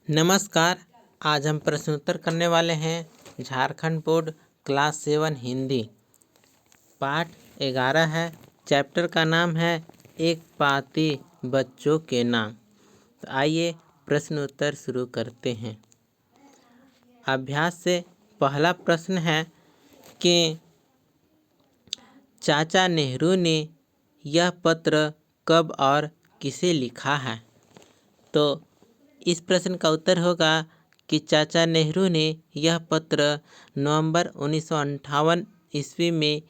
नमस्कार। आज हम प्रश्नोत्तर करने वाले हैं झारखंड बोर्ड क्लास 7 हिंदी पाठ 11 है। चैप्टर का नाम है एक पाती बच्चों के नाम। तो आइए प्रश्नोत्तर शुरू करते हैं। अभ्यास से पहला प्रश्न है कि चाचा नेहरू ने यह पत्र कब और किसे लिखा है। तो इस प्रश्न का उत्तर होगा कि चाचा नेहरू ने यह पत्र नवंबर 1958 ईस्वी में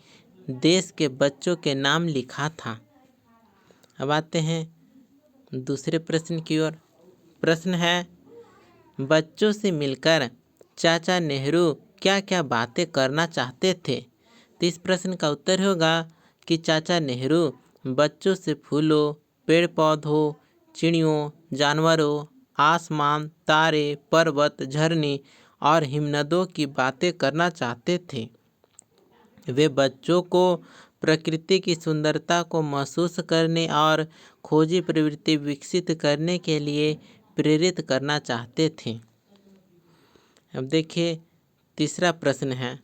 देश के बच्चों के नाम लिखा था। अब आते हैं दूसरे प्रश्न की ओर। प्रश्न है, बच्चों से मिलकर चाचा नेहरू क्या क्या बातें करना चाहते थे। तो इस प्रश्न का उत्तर होगा कि चाचा नेहरू बच्चों से फूलों, पेड़ पौधों, चिड़ियों, जानवरों, आसमान, तारे, पर्वत, झरने और हिमनदों की बातें करना चाहते थे। वे बच्चों को प्रकृति की सुंदरता को महसूस करने और खोजी प्रवृत्ति विकसित करने के लिए प्रेरित करना चाहते थे। अब देखिए तीसरा प्रश्न है,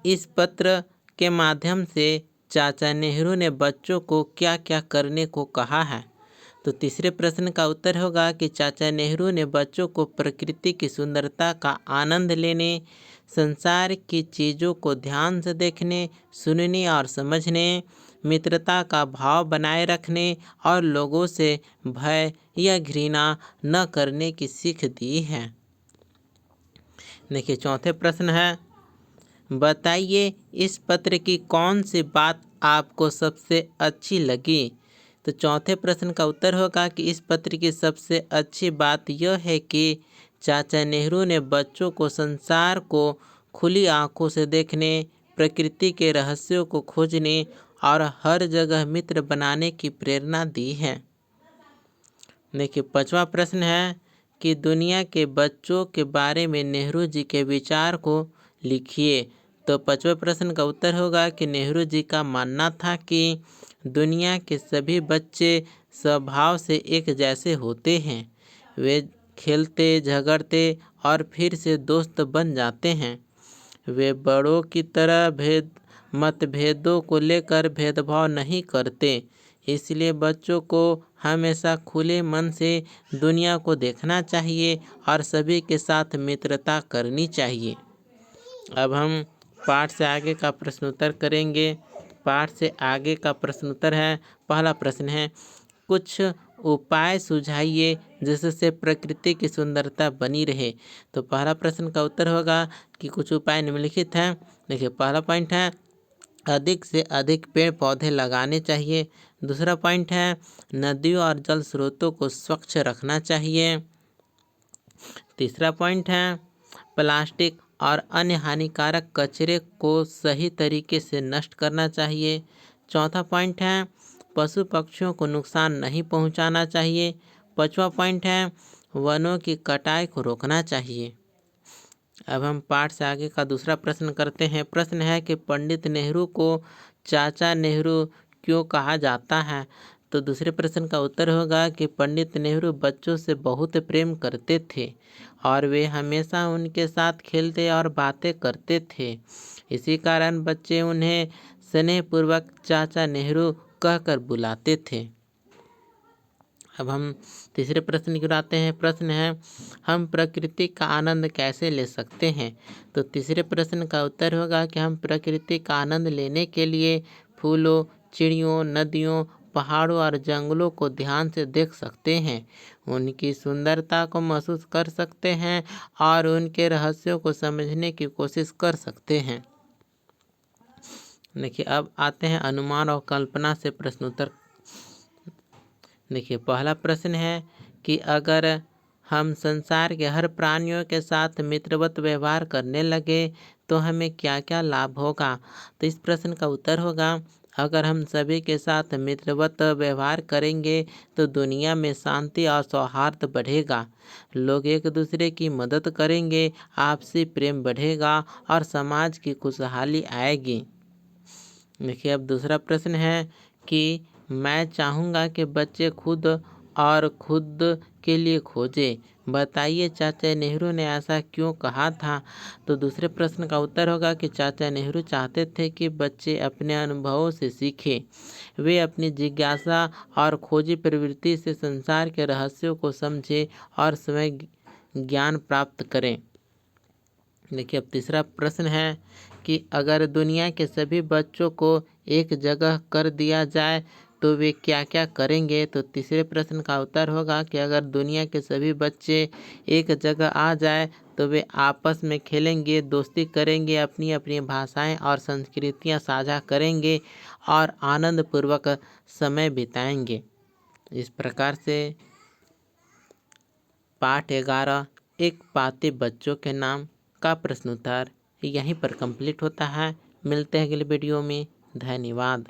इस पत्र के माध्यम से चाचा नेहरू ने बच्चों को क्या क्या करने को कहा है। तो तीसरे प्रश्न का उत्तर होगा कि चाचा नेहरू ने बच्चों को प्रकृति की सुंदरता का आनंद लेने, संसार की चीज़ों को ध्यान से देखने, सुनने और समझने, मित्रता का भाव बनाए रखने और लोगों से भय या घृणा न करने की सीख दी है। देखिए चौथे प्रश्न है, बताइए इस पत्र की कौन सी बात आपको सबसे अच्छी लगी। तो चौथे प्रश्न का उत्तर होगा कि इस पत्र की सबसे अच्छी बात यह है कि चाचा नेहरू ने बच्चों को संसार को खुली आंखों से देखने, प्रकृति के रहस्यों को खोजने और हर जगह मित्र बनाने की प्रेरणा दी है। देखिए पांचवा प्रश्न है कि दुनिया के बच्चों के बारे में नेहरू जी के विचार को लिखिए। तो पांचवें प्रश्न का उत्तर होगा कि नेहरू जी का मानना था कि दुनिया के सभी बच्चे स्वभाव से एक जैसे होते हैं। वे खेलते, झगड़ते और फिर से दोस्त बन जाते हैं। वे बड़ों की तरह मतभेदों को लेकर भेदभाव नहीं करते। इसलिए बच्चों को हमेशा खुले मन से दुनिया को देखना चाहिए और सभी के साथ मित्रता करनी चाहिए। अब हम पाठ से आगे का प्रश्नोत्तर करेंगे। पाठ से आगे का प्रश्नोत्तर है, पहला प्रश्न है, कुछ उपाय सुझाइए जिससे प्रकृति की सुंदरता बनी रहे। तो पहला प्रश्न का उत्तर होगा कि कुछ उपाय निम्नलिखित हैं। देखिए पहला पॉइंट है, अधिक से अधिक पेड़ पौधे लगाने चाहिए। दूसरा पॉइंट है, नदियों और जल स्रोतों को स्वच्छ रखना चाहिए। तीसरा पॉइंट है, प्लास्टिक और अन्य हानिकारक कचरे को सही तरीके से नष्ट करना चाहिए। चौथा पॉइंट है, पशु पक्षियों को नुकसान नहीं पहुंचाना चाहिए। पांचवा पॉइंट है, वनों की कटाई को रोकना चाहिए। अब हम पाठ से आगे का दूसरा प्रश्न करते हैं। प्रश्न है कि पंडित नेहरू को चाचा नेहरू क्यों कहा जाता है। तो दूसरे प्रश्न का उत्तर होगा कि पंडित नेहरू बच्चों से बहुत प्रेम करते थे और वे हमेशा उनके साथ खेलते और बातें करते थे। इसी कारण बच्चे उन्हें स्नेहपूर्वक चाचा नेहरू कहकर बुलाते थे। अब हम तीसरे प्रश्न की ओर आते हैं। प्रश्न है, हम प्रकृति का आनंद कैसे ले सकते हैं। तो तीसरे प्रश्न का उत्तर होगा कि हम प्रकृति का आनंद लेने के लिए फूलों, चिड़ियों, नदियों, पहाड़ों और जंगलों को ध्यान से देख सकते हैं, उनकी सुंदरता को महसूस कर सकते हैं और उनके रहस्यों को समझने की कोशिश कर सकते हैं। देखिए अब आते हैं अनुमान और कल्पना से प्रश्नोत्तर। देखिए पहला प्रश्न है कि अगर हम संसार के हर प्राणियों के साथ मित्रवत व्यवहार करने लगे तो हमें क्या क्या लाभ होगा। तो इस प्रश्न का उत्तर होगा, अगर हम सभी के साथ मित्रवत व्यवहार करेंगे तो दुनिया में शांति और सौहार्द बढ़ेगा। लोग एक दूसरे की मदद करेंगे, आपसी प्रेम बढ़ेगा और समाज की खुशहाली आएगी। देखिए अब दूसरा प्रश्न है कि मैं चाहूँगा कि बच्चे खुद और खुद के लिए खोजे। बताइए चाचा नेहरू ने ऐसा क्यों कहा था? तो दूसरे प्रश्न का उत्तर होगा कि चाचा नेहरू चाहते थे कि बच्चे अपने अनुभवों से सीखें। वे अपनी जिज्ञासा और खोजी प्रवृत्ति से संसार के रहस्यों को समझें और स्वयं ज्ञान प्राप्त करें। देखिए अब तीसरा प्रश्न है कि अगर दुनिया के सभी बच्चों को एक जगह कर दिया जाए तो वे क्या क्या करेंगे? तो तीसरे प्रश्न का उत्तर होगा कि अगर दुनिया के सभी बच्चे एक जगह आ जाए तो वे आपस में खेलेंगे, दोस्ती करेंगे, अपनी अपनी भाषाएं और संस्कृतियां साझा करेंगे और आनंदपूर्वक समय बिताएंगे। इस प्रकार से पाठ 11 एक पाते बच्चों के नाम का प्रश्न उत्तर यहीं पर कंप्लीट होता है। मिलते हैं अगले वीडियो में। धन्यवाद।